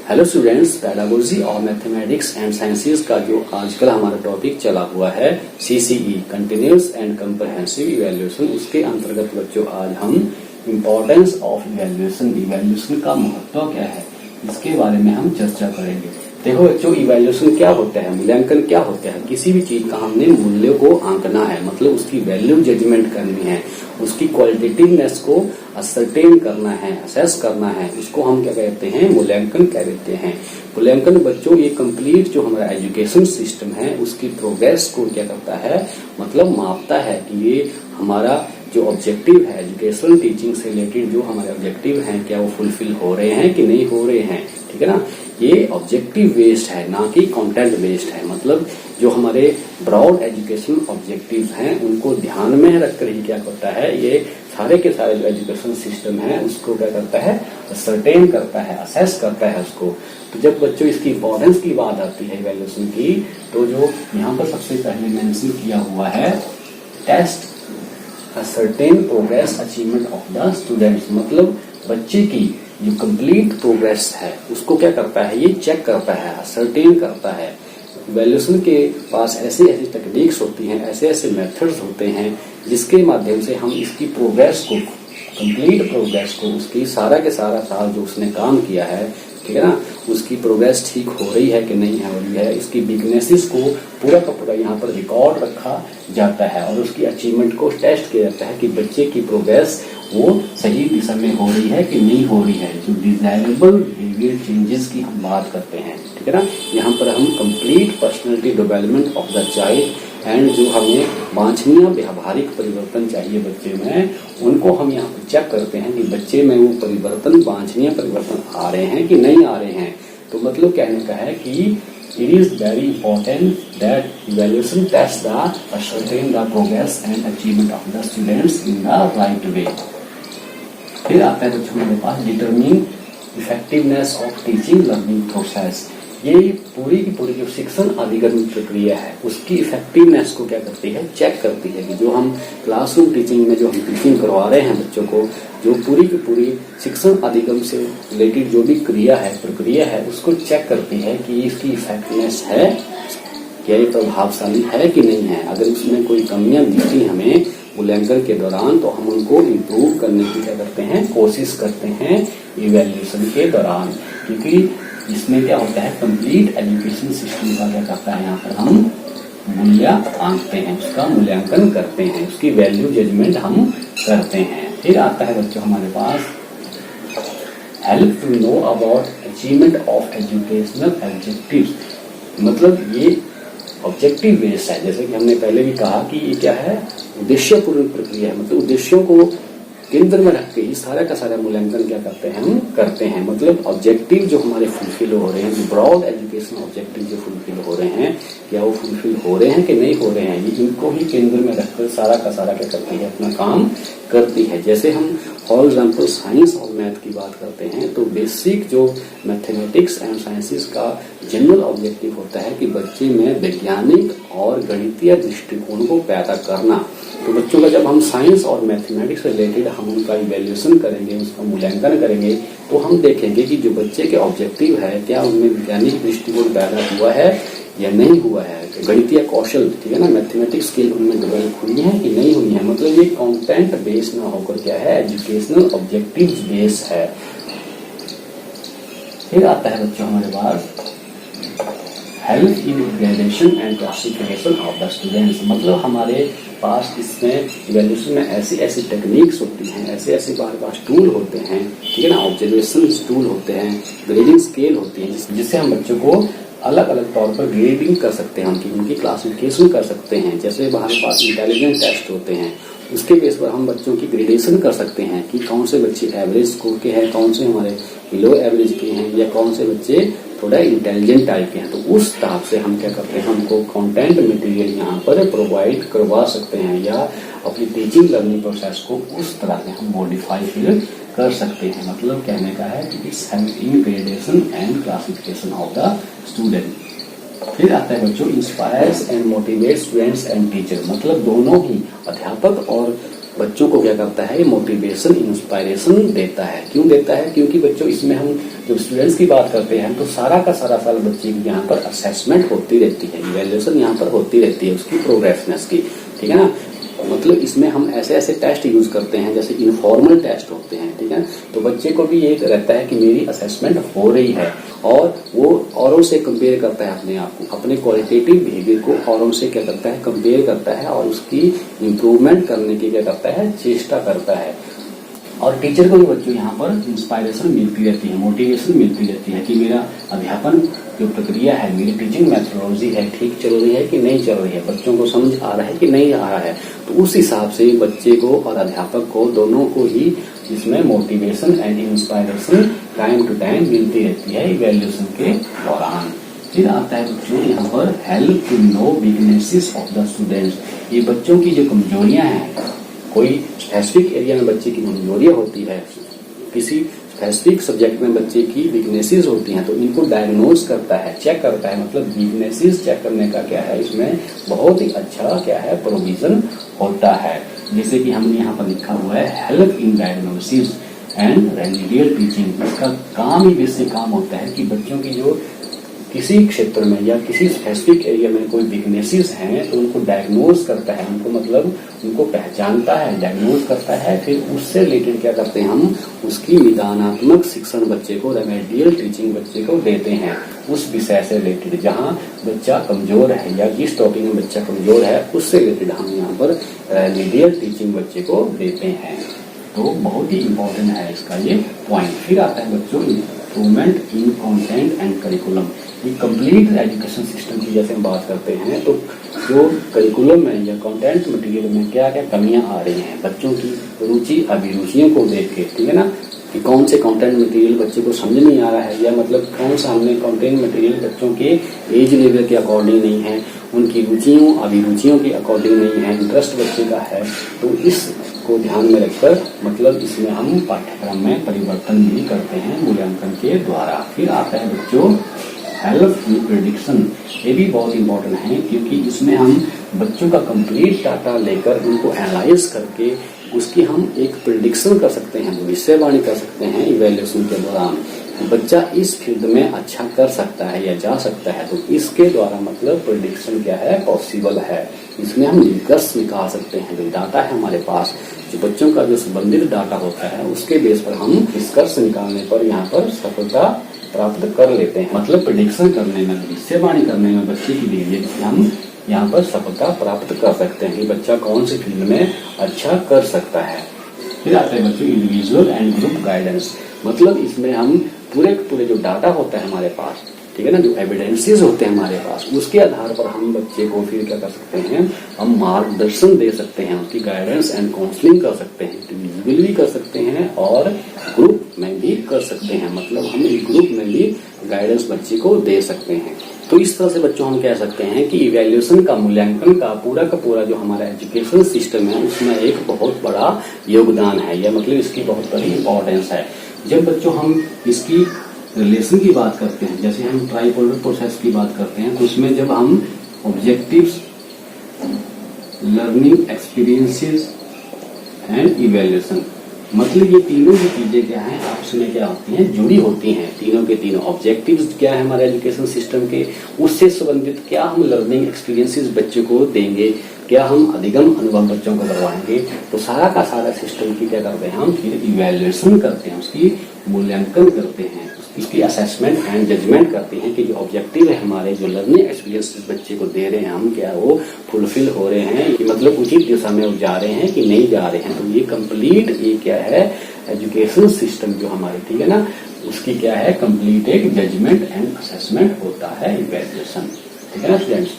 Hello students, pedagogy और mathematics and sciences का जो आजकल हमारा टॉपिक चला हुआ है CCE continuous and comprehensive evaluation, उसके अंतर्गत बच्चों आज हम इम्पोर्टेंस ऑफ इवैल्यूएशन का महत्व क्या है इसके बारे में हम चर्चा करेंगे। देखो बच्चों, इवैल्यूएशन क्या होता है, मूल्यांकन क्या होता है। किसी भी चीज का हमने मूल्य को आंकना है, मतलब उसकी वैल्यू जजमेंट करनी है, उसकी क्वालिटेटिवनेस को असरटेन करना है, असेस करना है, उसको हम क्या कहते हैं, मूल्यांकन कह देते हैं। मूल्यांकन बच्चों ये कंप्लीट जो हमारा एजुकेशन सिस्टम है उसकी प्रोग्रेस को क्या करता है, मतलब मापता है कि ये हमारा जो ऑब्जेक्टिव है एजुकेशन टीचिंग से रिलेटेड, जो हमारे ऑब्जेक्टिव हैं क्या वो फुलफिल हो रहे हैं कि नहीं हो रहे हैं। ठीक है ना, ये ऑब्जेक्टिव बेस्ड है ना कि कंटेंट बेस्ड है। मतलब जो हमारे ब्रॉड एजुकेशन ऑब्जेक्टिव हैं उनको ध्यान में रखकर ही क्या करता है, ये सारे के सारे जो एजुकेशन सिस्टम है उसको क्या करता है, सर्टेन करता है, असेस करता है उसको। तो जब बच्चों इसकी इंपॉर्टेंस की बात आती है इवैल्यूएशन की, तो जो यहाँ पर सबसे पहले मेंशन किया हुआ है, test certain progress achievement of the students, मतलब बच्चे की जो कंप्लीट प्रोग्रेस है उसको क्या करता है, ये चेक करता है, सर्टेन करता है। इवैल्यूएशन के पास ऐसी ऐसी टेक्निक्स होती हैं, ऐसे ऐसे मेथड्स होते हैं जिसके माध्यम से हम इसकी प्रोग्रेस को, कंप्लीट प्रोग्रेस को, उसकी सारा के सारा साल जो उसने काम किया है, ठीक है ना, उसकी प्रोग्रेस ठीक हो रही है कि नहीं हो रही है, इसकी वीकनेसेस को पूरा का पूरा यहाँ पर रिकॉर्ड रखा जाता है और उसकी अचीवमेंट को टेस्ट किया जाता है कि बच्चे की प्रोग्रेस वो सही दिशा में हो रही है कि नहीं हो रही है। जो डिजायरेबल बिहेवियर चेंजेस की हम बात करते हैं, ठीक है ना, यहाँ पर हम complete personality development of the child and जो हमें वांछनीय व्यावहारिक परिवर्तन चाहिए बच्चे में, उनको हम यहाँ पर चेक करते हैं कि बच्चे में वो परिवर्तन, वांछनीय परिवर्तन आ रहे हैं कि नहीं आ रहे हैं। तो मतलब कहने का है कि it is very important that evaluation tests the ascertain the progress and achievement of the students in the right way। फिर आता है बच्चों हमारे पास determine effectiveness of teaching learning process. ये पूरी की पूरी जो शिक्षण अधिगम प्रक्रिया है उसकी इफेक्टिवनेस को क्या करती है, चेक करती है कि जो हम क्लासरूम टीचिंग में जो हम टीचिंग करवा रहे हैं बच्चों को, जो पूरी की पूरी शिक्षण अधिगम से रिलेटेड जो भी क्रिया है, प्रक्रिया है, उसको चेक करती है कि इसकी इफेक्टिवनेस है, क्या ये प्रभावशाली है कि नहीं है। अगर उसमें कोई कमियां दिखती हमें मूल्यांकन के दौरान तो हम उनको इम्प्रूव करने की क्या करते हैं, कोशिश करते हैं इवैल्यूएशन के दौरान। क्योंकि इसमें क्या होता है, कंप्लीट एजुकेशन सिस्टम का क्या करता है, यहाँ पर हम मूल्य आंकते हैं, उसका मूल्यांकन करते हैं, उसकी वैल्यू जजमेंट हम करते हैं। फिर आता है बच्चों हमारे पास help to know about achievement of educational objectives, मतलब ये ऑब्जेक्टिव बेस्ड है। जैसे कि हमने पहले भी कहा कि ये क्या है, उद्देश्यपूर्ण प्रक्रिया है, मतलब उद्देश्यों को केंद्र में रख के ही सारा का सारा मूल्यांकन क्या करते हैं, हम करते हैं। मतलब ऑब्जेक्टिव जो हमारे फुलफिल हो रहे हैं, जो ब्रॉड एजुकेशन ऑब्जेक्टिव जो फुलफिल हो रहे हैं, क्या वो फुलफिल हो रहे हैं कि नहीं हो रहे हैं, ये इनको ही केंद्र में रखकर सारा का सारा क्या करती है, अपना काम करती है। जैसे हम फॉर एग्जाम्पल साइंस और मैथ की बात करते हैं तो बेसिक जो मैथमेटिक्स एंड साइंसेस का जनरल ऑब्जेक्टिव होता है कि बच्चे में वैज्ञानिक और गणितीय दृष्टिकोण को पैदा करना। तो बच्चों का जब हम साइंस और मैथमेटिक्स से रिलेटेड हम उनका इवैल्यूएशन करेंगे, उसका मूल्यांकन करेंगे, तो हम देखेंगे कि जो बच्चे के ऑब्जेक्टिव है क्या उनमें वैज्ञानिक दृष्टिकोण पैदा हुआ है या नहीं हुआ है, गणितीय कौशल, ठीक है ना, मैथमेटिक्स स्किल उनमें डेवलप हुई है कि नहीं हुई है। मतलब ये कंटेंट बेस्ड ना होकर क्या है, एजुकेशनल ऑब्जेक्टिव बेस्ड है। फिर आता है बच्चों हमारे पास help in gradation and classification of the students, मतलब हमारे पास इसमें इवैल्यूएशन में ऐसी ऐसी टेक्निक्स होती हैं, ऐसे ऐसे हमारे पास टूल होते हैं, ठीक है ना, ऑब्जर्वेशन टूल होते हैं, ग्रेडिंग स्केल होती है, जिससे हम बच्चों को अलग अलग तौर पर ग्रेडिंग कर सकते हैं, उनकी क्लासिफिकेशन कर सकते हैं। जैसे हमारे पास इंटेलिजेंस टेस्ट होते हैं, उसके बेस पर हम बच्चों की ग्रेडेशन कर सकते हैं कि कौन से बच्चे एवरेज स्कोर के हैं, कौन से हमारे लो एवरेज के हैं, या कौन से बच्चे थोड़ा इंटेलिजेंट टाइप के हैं। तो उस तरह से हम क्या करते हैं, हमको कंटेंट मटेरियल यहाँ पर प्रोवाइड करवा सकते हैं, या अपनी टीचिंग लर्निंग प्रोसेस को उस तरह से हम मॉडिफाई फिर कर सकते हैं। मतलब कहने का है कि it's help in gradation and classification of the student. फिर आता है बच्चों inspires and motivate students and teacher, मतलब दोनों ही अध्यापक और बच्चों को क्या करता है, मोटिवेशन, इंस्पायरेशन देता है। क्यों देता है? क्योंकि बच्चों इसमें हम जब स्टूडेंट्स की बात करते हैं तो सारा का सारा साल बच्चे की यहाँ पर असेसमेंट होती रहती है, इवैल्यूएशन यहाँ पर होती रहती है उसकी प्रोग्रेसनेस की, ठीक है ना। मतलब इसमें हम ऐसे ऐसे टेस्ट यूज करते हैं जैसे इनफॉर्मल टेस्ट होते हैं, ठीक है। तो बच्चे को भी ये रहता है कि मेरी असेसमेंट हो रही है और वो औरों से कंपेयर करता है अपने आप को, अपने क्वालिटेटिव बिहेवियर को औरों से क्या करता है, कंपेयर करता है और उसकी इम्प्रूवमेंट करने की क्या करता है, चेष्टा करता है। और टीचर को भी बच्चों यहाँ पर इंस्पायरेशन मिलती रहती है, मोटिवेशन मिलती रहती है कि मेरा अध्यापन जो प्रक्रिया है, मेरी टीचिंग मेथोडोलॉजी है, ठीक चल रही है कि नहीं चल रही है, बच्चों को समझ आ रहा है कि नहीं आ रहा है। तो उस हिसाब से बच्चे को और अध्यापक को दोनों को ही इसमें motivation and inspiration time to time मिलती रहती है इवैल्यूएशन के दौरान। फिर आता है बच्चों यहाँ पर help to know weaknesses of the students. ये बच्चों की जो कमजोरियां हैं, कोई स्पेसिफिक एरिया में बच्चे की कमजोरियां होती है, किसी स्पेसिफिक सब्जेक्ट में बच्चे की वीकनेसेस होती हैं, तो इनको डायग्नोज करता है, चेक करता है। मतलब वीकनेसेस चेक करने का क्या है, इसमें बहुत ही अच्छा क्या है, प्रोविजन होता है। जैसे कि हमने यहाँ पर लिखा हुआ है help in diagnosis and remedial teaching. इसका काम ही बेसिक काम होता है कि बच्चों की जो किसी क्षेत्र में या किसी स्पेसिफिक एरिया में कोई वीकनेसेस हैं तो उनको डायग्नोज करता है, उनको मतलब उनको पहचानता है, डायग्नोज करता है, फिर उससे रिलेटेड क्या करते हैं हम, उसकी निदानात्मक शिक्षण बच्चे को, रेमेडियल टीचिंग बच्चे को देते हैं उस विषय से रिलेटेड जहाँ बच्चा कमजोर है या जिस टॉपिक में बच्चा कमजोर है उससे रिलेटेड हम यहाँ पर रेमेडियल टीचिंग बच्चे को देते हैं। तो बहुत ही इंपॉर्टेंट है इसका ये पॉइंट। फिर आता है बच्चों improvement in content and curriculum. ये कंप्लीट एजुकेशन सिस्टम की जैसे हम बात करते हैं तो जो करिकुलम में या कंटेंट मटेरियल में क्या क्या कमियां आ रही हैं, बच्चों की रुचि अभिरुचियों को देख के, ठीक है ना, कि कौन से कंटेंट मटेरियल बच्चे को समझ नहीं आ रहा है या मतलब कौन सा हमने कंटेंट मटेरियल बच्चों के एज लेवल के अकॉर्डिंग नहीं है, उनकी रुचियों अभिरुचियों के अकॉर्डिंग नहीं है, इंटरेस्ट बच्चे का है, तो इसको ध्यान में रखकर मतलब इसमें हम पाठ्यक्रम में परिवर्तन भी करते हैं मूल्यांकन के द्वारा। फिर आता है बच्चों हेल्प इन प्रेडिक्शन। ये भी बहुत इंपॉर्टेंट है क्योंकि इसमें हम बच्चों का कंप्लीट डाटा लेकर उनको एनालाइज करके उसकी हम एक प्रेडिक्शन कर सकते हैं, भविष्यवाणी कर सकते हैं इवैल्यूएशन के दौरान। बच्चा इस फील्ड में अच्छा कर सकता है या जा सकता है, तो इसके द्वारा मतलब प्रेडिक्शन क्या है, पॉसिबल है। इसमें हम निष्कर्ष निकाल सकते हैं, जो डाटा है हमारे पास, जो बच्चों का जो संबंधित डाटा होता है उसके बेस पर हम निष्कर्ष निकालने पर यहाँ पर सफलता प्राप्त कर लेते हैं। मतलब प्रेडिक्शन करने में, भविष्यवाणी करने में बच्चे की बिहेवियर की हम यहाँ पर सफलता प्राप्त कर सकते हैं कि बच्चा कौन से फील्ड में अच्छा कर सकता है। फिर आते हैं बच्चों इंडिविजुअल एंड ग्रुप गाइडेंस। मतलब इसमें हम पूरे जो डाटा होता है हमारे पास, ठीक है ना, जो एविडेंसेस होते हैं हमारे पास, उसके आधार पर हम बच्चे को फिर क्या कर सकते हैं, हम मार्गदर्शन दे सकते हैं, उसकी गाइडेंस एंड काउंसलिंग कर सकते हैं, इंडिविजुअल भी कर सकते हैं और ग्रुप में भी कर सकते हैं। मतलब हम एक ग्रुप में भी गाइडेंस बच्चे को दे सकते हैं। तो इस तरह से बच्चों हम कह सकते हैं कि इवैल्यूएशन का, मूल्यांकन का पूरा जो हमारा एजुकेशन सिस्टम है उसमें एक बहुत बड़ा योगदान है, या मतलब इसकी बहुत बड़ी इंपॉर्टेंस है। जब बच्चों हम इसकी रिलेशन की बात करते हैं, जैसे हम ट्राइपोलर प्रोसेस की बात करते हैं, तो उसमें जब हम objectives, learning experiences and evaluation, मतलब ये तीनों की चीजें क्या हैं, आपस में क्या होती हैं, जुड़ी होती हैं। तीनों के तीनों ऑब्जेक्टिव्स क्या है हमारे एजुकेशन सिस्टम के, उससे संबंधित क्या हम लर्निंग एक्सपीरियंसेस बच्चे को देंगे, क्या हम अधिगम अनुभव बच्चों को करवाएंगे, तो सारा का सारा सिस्टम की क्या करते हैं हम, फिर इवैल्यूएशन करते हैं, उसकी मूल्यांकन करते हैं, उसकी असेसमेंट एंड जजमेंट करते हैं कि जो ऑब्जेक्टिव है हमारे, जो लर्निंग एक्सपीरियंसेस बच्चे को दे रहे हैं हम, क्या वो फुलफिल हो रहे हैं, कि मतलब उचित दिशा में जा रहे हैं कि नहीं जा रहे हैं। तो ये कंप्लीट ये क्या है, एजुकेशन सिस्टम जो हमारी, ठीक है ना, उसकी क्या है, कंप्लीट एक जजमेंट एंड असेसमेंट होता है इवैल्यूएशन, ठीक है ना स्टूडेंट्स।